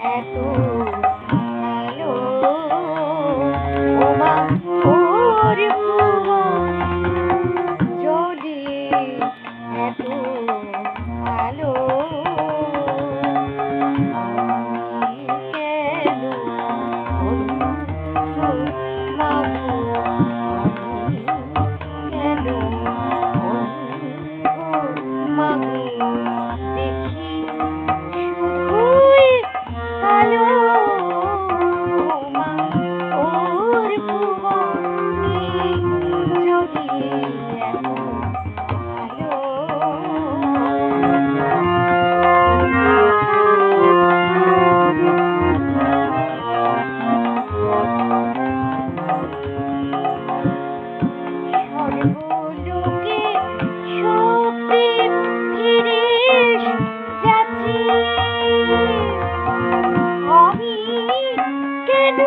এত ভালো ওমা ওর ভুবনে যদি এত ভালো আমি কেন অন্ধ মাগো আমি কেন অন্ধ মাগো দেখি শুধুই কালো মা ওর ভুবনে যদি এত ভালো সর্বলোকে শক্তি ফিরে যাচ্ছি আমি কেন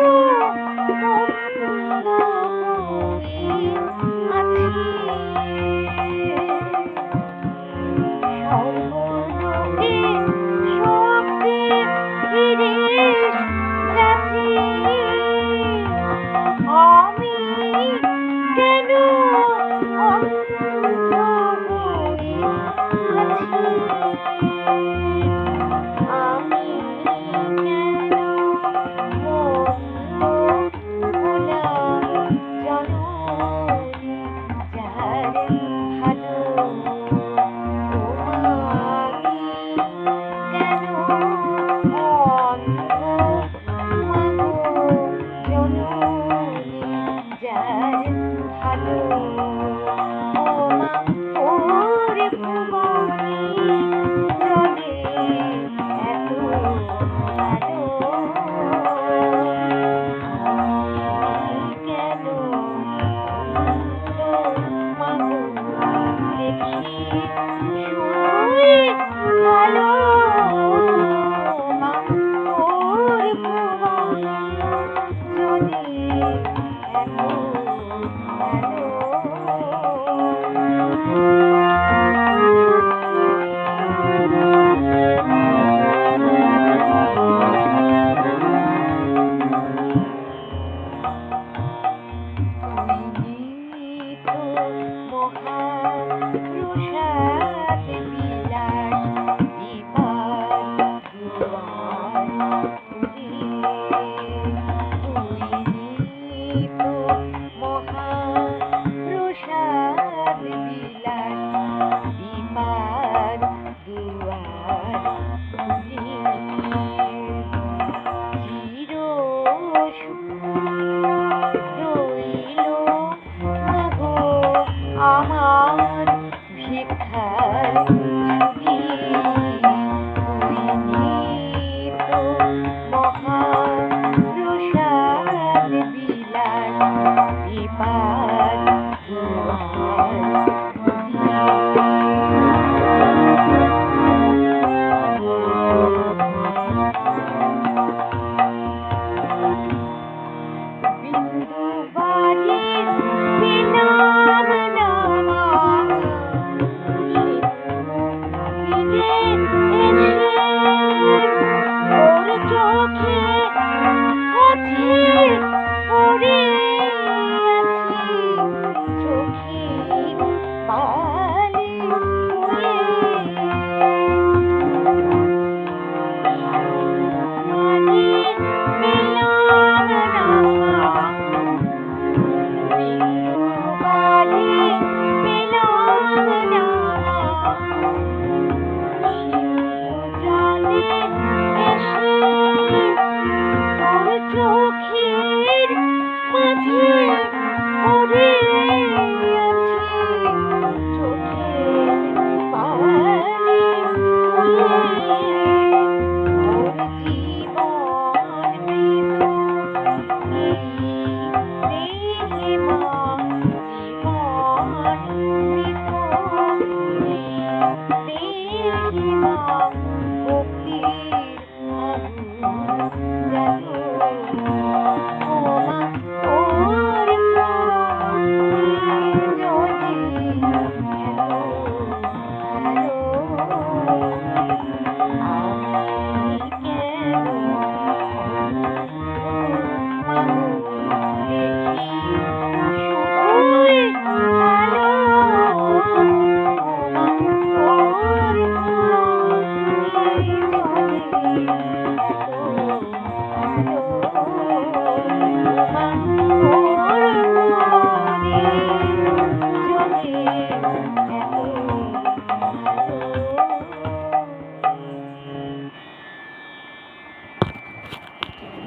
অন্ধ হয়ে আছি সর্বলোকে শক্তি ফিরে যাচ্ছি আমি কেন অন্ধ হয়ে আছি আমি কেন মন্দ হলাম জননী যার ভালো আমি কেন অন্ধ মাগো জননী যার ভালো ওমা ওর ভুবনে যদি এত ভালো আমি কেন অন্ধ মাগো দেখি শুধুই কালো মা ওর ভুবনে যদি এত ভালো মহাপ্রসাদ বিলাস দীপার দুয়ার মহাপ্রসাদ বিলাস দীপার দুয়ার চির রইল মাগো আমার ভিক্ষার ঝুলি তুই নিত মহাপ্রসাদ বিলাস দীপার বিন্দু বাড়ির বিনাম নামা ওর চোখে কাছে পড়ে আছি চোখের পালে চোখ